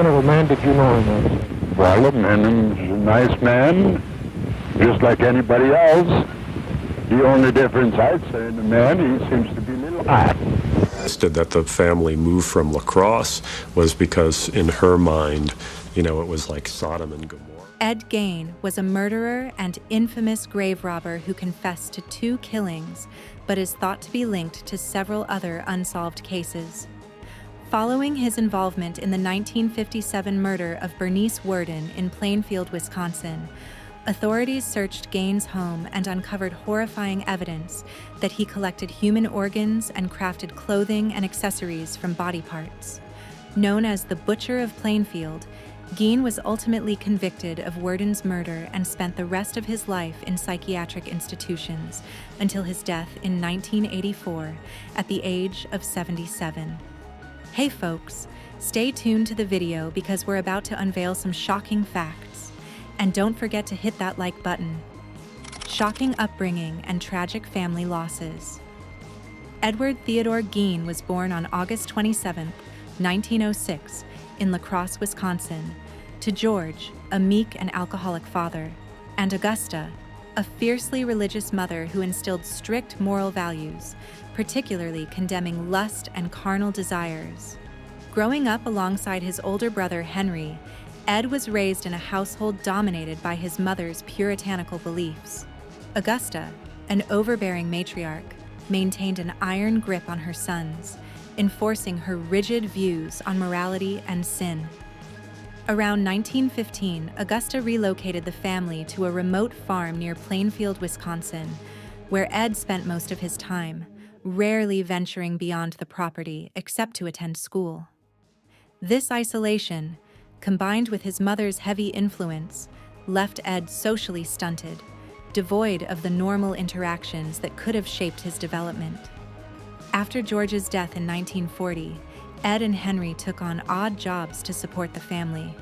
What kind of a man did you know him as? Well, Manning's a nice man, just like anybody else. The only difference I'd say in the man, he seems to be a little hot. That the family moved from La Crosse was because, in her mind, it was like Sodom and Gomorrah. Ed Gein was a murderer and infamous grave robber who confessed to 2 killings, but is thought to be linked to several other unsolved cases. Following his involvement in the 1957 murder of Bernice Worden in Plainfield, Wisconsin, authorities searched Gein's home and uncovered horrifying evidence that he collected human organs and crafted clothing and accessories from body parts. Known as the Butcher of Plainfield, Gein was ultimately convicted of Worden's murder and spent the rest of his life in psychiatric institutions until his death in 1984 at the age of 77. Hey folks, stay tuned to the video because we're about to unveil some shocking facts. And don't forget to hit that like button. Shocking upbringing and tragic family losses. Edward Theodore Gein was born on August 27, 1906, in La Crosse, Wisconsin, to George, a meek and alcoholic father, and Augusta, a fiercely religious mother who instilled strict moral values, particularly condemning lust and carnal desires. Growing up alongside his older brother Henry, Ed was raised in a household dominated by his mother's puritanical beliefs. Augusta, an overbearing matriarch, maintained an iron grip on her sons, enforcing her rigid views on morality and sin. Around 1915, Augusta relocated the family to a remote farm near Plainfield, Wisconsin, where Ed spent most of his time, rarely venturing beyond the property except to attend school. This isolation, combined with his mother's heavy influence, left Ed socially stunted, devoid of the normal interactions that could have shaped his development. After George's death in 1940, Ed and Henry took on odd jobs to support the family.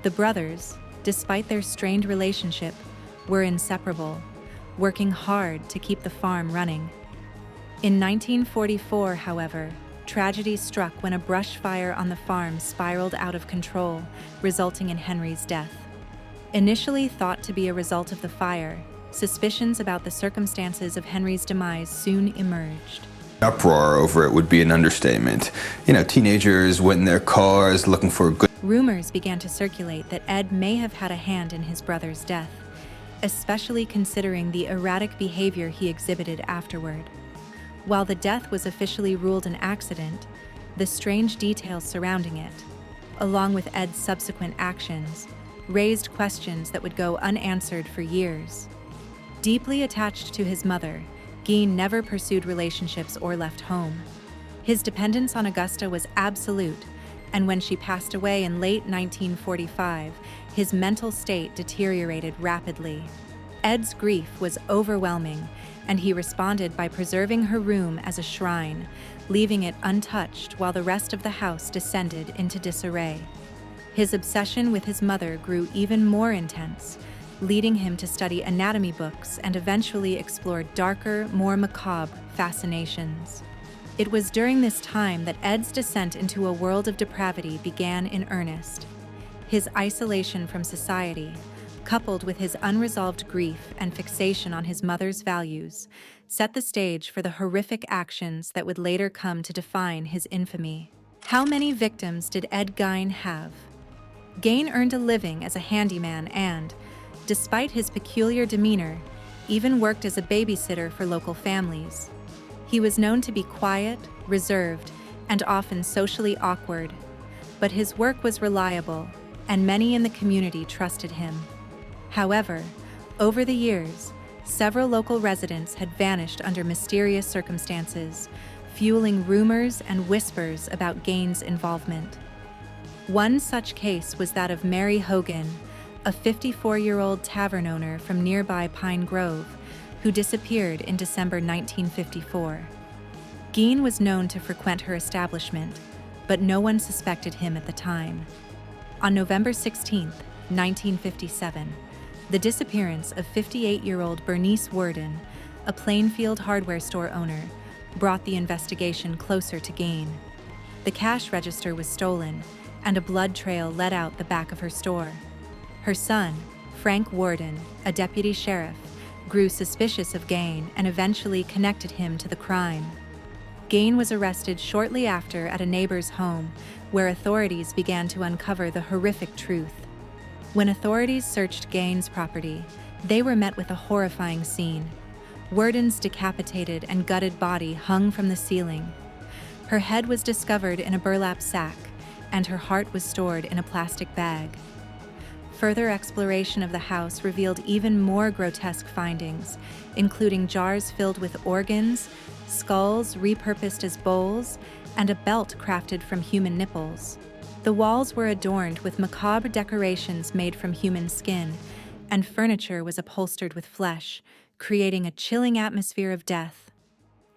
The brothers, despite their strained relationship, were inseparable, working hard to keep the farm running. In 1944, however, tragedy struck when a brush fire on the farm spiraled out of control, resulting in Henry's death. Initially thought to be a result of the fire, suspicions about the circumstances of Henry's demise soon emerged. Uproar over it would be an understatement. Teenagers went in their cars looking for a good... Rumors began to circulate that Ed may have had a hand in his brother's death, especially considering the erratic behavior he exhibited afterward. While the death was officially ruled an accident, the strange details surrounding it, along with Ed's subsequent actions, raised questions that would go unanswered for years. Deeply attached to his mother, Gein never pursued relationships or left home. His dependence on Augusta was absolute, and when she passed away in late 1945, his mental state deteriorated rapidly. Ed's grief was overwhelming, and he responded by preserving her room as a shrine, leaving it untouched while the rest of the house descended into disarray. His obsession with his mother grew even more intense, leading him to study anatomy books and eventually explore darker, more macabre fascinations. It was during this time that Ed's descent into a world of depravity began in earnest. His isolation from society, coupled with his unresolved grief and fixation on his mother's values, set the stage for the horrific actions that would later come to define his infamy. How many victims did Ed Gein have? Gein earned a living as a handyman and, despite his peculiar demeanor, even worked as a babysitter for local families. He was known to be quiet, reserved, and often socially awkward, but his work was reliable, and many in the community trusted him. However, over the years, several local residents had vanished under mysterious circumstances, fueling rumors and whispers about Gein's involvement. One such case was that of Mary Hogan, a 54-year-old tavern owner from nearby Pine Grove, who disappeared in December 1954. Gein was known to frequent her establishment, but no one suspected him at the time. On November 16, 1957, the disappearance of 58-year-old Bernice Worden, a Plainfield hardware store owner, brought the investigation closer to Gein. The cash register was stolen, and a blood trail led out the back of her store. Her son, Frank Warden, a deputy sheriff, grew suspicious of Gein and eventually connected him to the crime. Gein was arrested shortly after at a neighbor's home, where authorities began to uncover the horrific truth. When authorities searched Gein's property, they were met with a horrifying scene. Warden's decapitated and gutted body hung from the ceiling. Her head was discovered in a burlap sack, and her heart was stored in a plastic bag. Further exploration of the house revealed even more grotesque findings, including jars filled with organs, skulls repurposed as bowls, and a belt crafted from human nipples. The walls were adorned with macabre decorations made from human skin, and furniture was upholstered with flesh, creating a chilling atmosphere of death.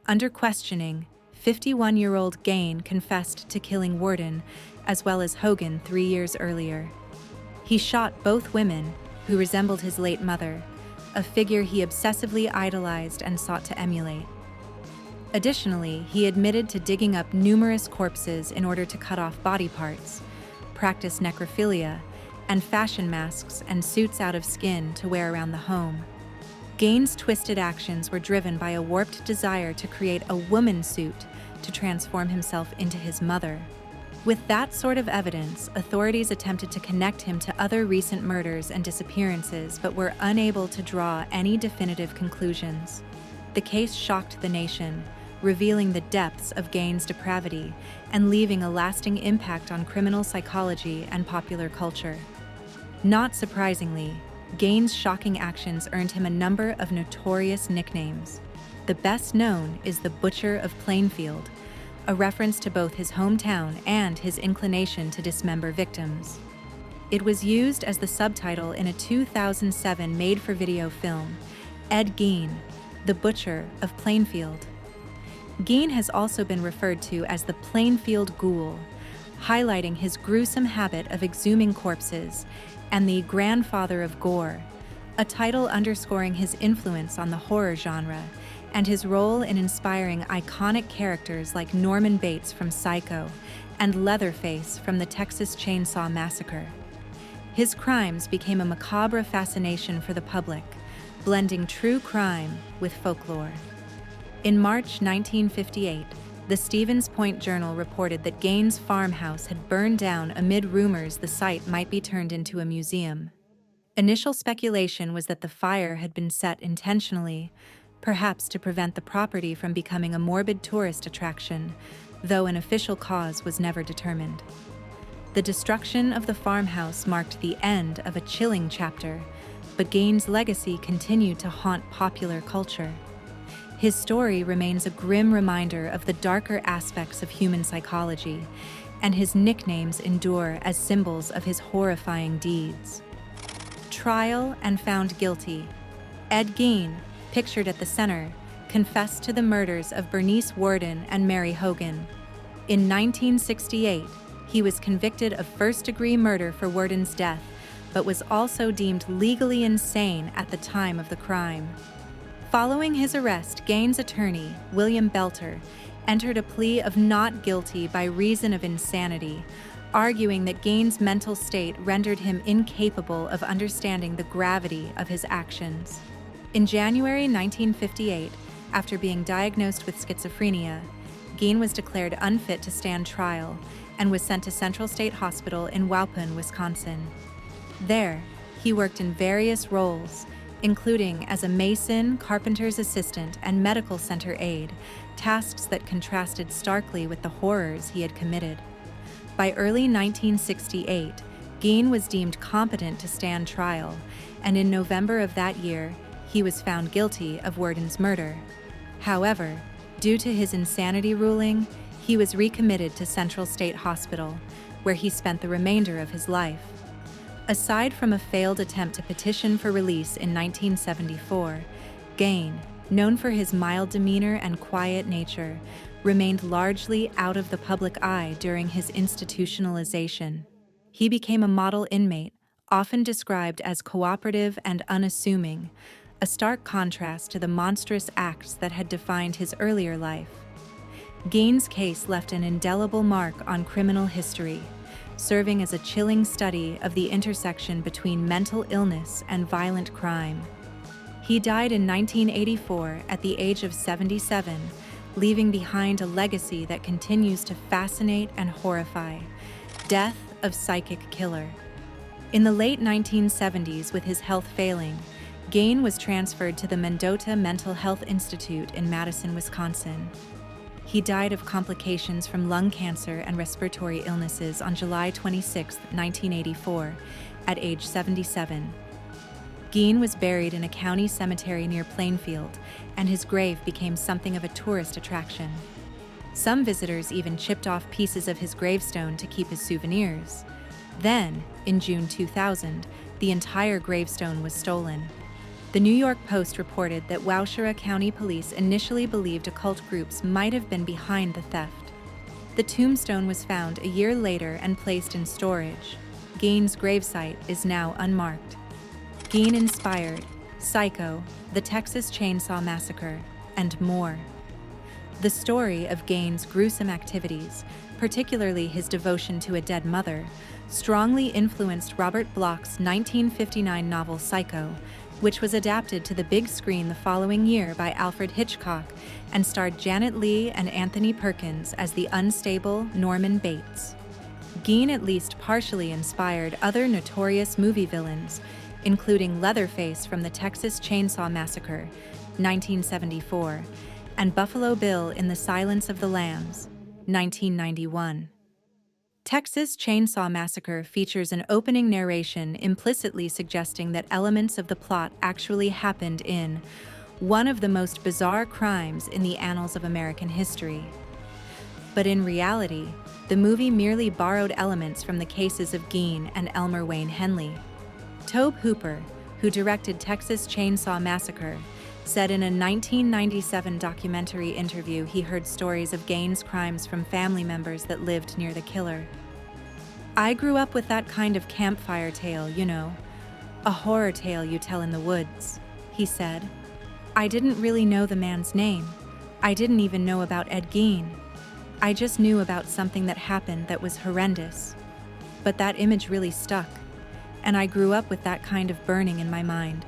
Under questioning, 51-year-old Gein confessed to killing Warden, as well as Hogan 3 years earlier. He shot both women, who resembled his late mother, a figure he obsessively idolized and sought to emulate. Additionally, he admitted to digging up numerous corpses in order to cut off body parts, practice necrophilia, and fashion masks and suits out of skin to wear around the home. Gein's twisted actions were driven by a warped desire to create a woman suit to transform himself into his mother. With that sort of evidence, authorities attempted to connect him to other recent murders and disappearances, but were unable to draw any definitive conclusions. The case shocked the nation, revealing the depths of Gein's depravity and leaving a lasting impact on criminal psychology and popular culture. Not surprisingly, Gein's shocking actions earned him a number of notorious nicknames. The best known is the Butcher of Plainfield, a reference to both his hometown and his inclination to dismember victims. It was used as the subtitle in a 2007 made-for-video film, Ed Gein, the Butcher of Plainfield. Gein has also been referred to as the Plainfield Ghoul, highlighting his gruesome habit of exhuming corpses, and the Grandfather of Gore, a title underscoring his influence on the horror genre and his role in inspiring iconic characters like Norman Bates from Psycho and Leatherface from the Texas Chainsaw Massacre. His crimes became a macabre fascination for the public, blending true crime with folklore. In March 1958, the Stevens Point Journal reported that Gein's farmhouse had burned down amid rumors the site might be turned into a museum. Initial speculation was that the fire had been set intentionally, perhaps to prevent the property from becoming a morbid tourist attraction, though an official cause was never determined. The destruction of the farmhouse marked the end of a chilling chapter, but Gein's legacy continued to haunt popular culture. His story remains a grim reminder of the darker aspects of human psychology, and his nicknames endure as symbols of his horrifying deeds. Trial and found guilty, Ed Gein, pictured at the center, confessed to the murders of Bernice Warden and Mary Hogan. In 1968, he was convicted of first-degree murder for Warden's death, but was also deemed legally insane at the time of the crime. Following his arrest, Gein's attorney, William Belter, entered a plea of not guilty by reason of insanity, arguing that Gein's mental state rendered him incapable of understanding the gravity of his actions. In January 1958, after being diagnosed with schizophrenia, Gein was declared unfit to stand trial and was sent to Central State Hospital in Waupun, Wisconsin. There, he worked in various roles, including as a mason, carpenter's assistant, and medical center aide, tasks that contrasted starkly with the horrors he had committed. By early 1968, Gein was deemed competent to stand trial, and in November of that year, he was found guilty of Warden's murder. However, due to his insanity ruling, he was recommitted to Central State Hospital, where he spent the remainder of his life. Aside from a failed attempt to petition for release in 1974, Gein, known for his mild demeanor and quiet nature, remained largely out of the public eye during his institutionalization. He became a model inmate, often described as cooperative and unassuming, a stark contrast to the monstrous acts that had defined his earlier life. Gein's case left an indelible mark on criminal history, serving as a chilling study of the intersection between mental illness and violent crime. He died in 1984 at the age of 77, leaving behind a legacy that continues to fascinate and horrify: Death of Psychic Killer. In the late 1970s, with his health failing, Gein was transferred to the Mendota Mental Health Institute in Madison, Wisconsin. He died of complications from lung cancer and respiratory illnesses on July 26, 1984, at age 77. Gein was buried in a county cemetery near Plainfield, and his grave became something of a tourist attraction. Some visitors even chipped off pieces of his gravestone to keep as souvenirs. Then, in June 2000, the entire gravestone was stolen. The New York Post reported that Waushara County Police initially believed occult groups might have been behind the theft. The tombstone was found a year later and placed in storage. Gein's gravesite is now unmarked. Gein inspired Psycho, the Texas Chainsaw Massacre, and more. The story of Gein's gruesome activities, particularly his devotion to a dead mother, strongly influenced Robert Bloch's 1959 novel Psycho, which was adapted to the big screen the following year by Alfred Hitchcock and starred Janet Leigh and Anthony Perkins as the unstable Norman Bates. Gein at least partially inspired other notorious movie villains, including Leatherface from the Texas Chainsaw Massacre, 1974, and Buffalo Bill in The Silence of the Lambs, 1991. Texas Chainsaw Massacre features an opening narration implicitly suggesting that elements of the plot actually happened in one of the most bizarre crimes in the annals of American history. But in reality, the movie merely borrowed elements from the cases of Gein and Elmer Wayne Henley. Tobe Hooper, who directed Texas Chainsaw Massacre, said in a 1997 documentary interview he heard stories of Gein's crimes from family members that lived near the killer. "I grew up with that kind of campfire tale, you know, a horror tale you tell in the woods," he said. "I didn't really know the man's name. I didn't even know about Ed Gein. I just knew about something that happened that was horrendous. But that image really stuck, and I grew up with that kind of burning in my mind."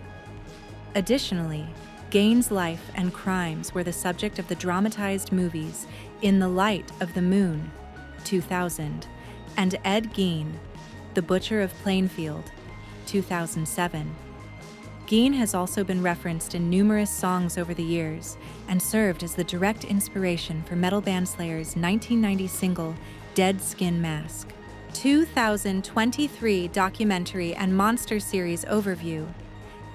Additionally, Gein's life and crimes were the subject of the dramatized movies In the Light of the Moon, 2000, and Ed Gein, The Butcher of Plainfield, 2007. Gein has also been referenced in numerous songs over the years and served as the direct inspiration for metal band Slayer's 1990 single, Dead Skin Mask. 2023 documentary and monster series overview.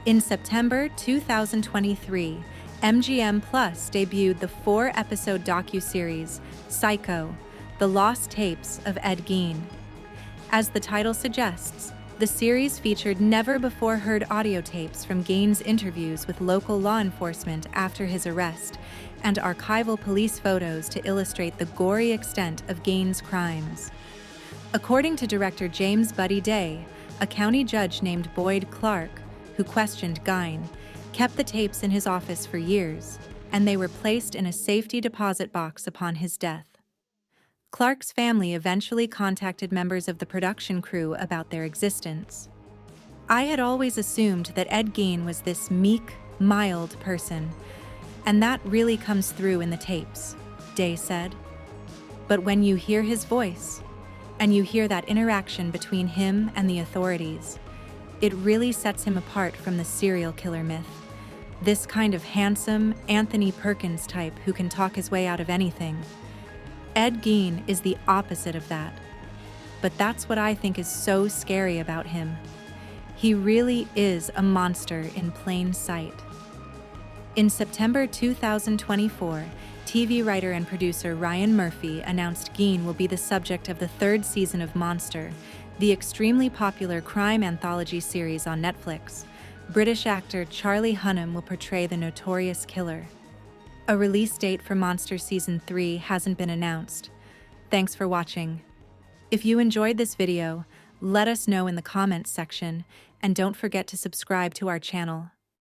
In September 2023, MGM Plus debuted the 4-episode docuseries Psycho, The Lost Tapes of Ed Gein. As the title suggests, the series featured never-before-heard audio tapes from Gein's interviews with local law enforcement after his arrest and archival police photos to illustrate the gory extent of Gein's crimes. According to director James Buddy Day, a county judge named Boyd Clark, who questioned Gein, kept the tapes in his office for years, and they were placed in a safety deposit box upon his death. Clark's family eventually contacted members of the production crew about their existence. "I had always assumed that Ed Gein was this meek, mild person, and that really comes through in the tapes," Day said. "But when you hear his voice, and you hear that interaction between him and the authorities, it really sets him apart from the serial killer myth. This kind of handsome Anthony Perkins type who can talk his way out of anything. Ed Gein is the opposite of that. But that's what I think is so scary about him. He really is a monster in plain sight." In September 2024, TV writer and producer Ryan Murphy announced Gein will be the subject of the 3rd season of Monster, the extremely popular crime anthology series on Netflix. British actor Charlie Hunnam will portray the notorious killer. A release date for Monster Season 3 hasn't been announced. Thanks for watching. If you enjoyed this video, let us know in the comments section, and don't forget to subscribe to our channel.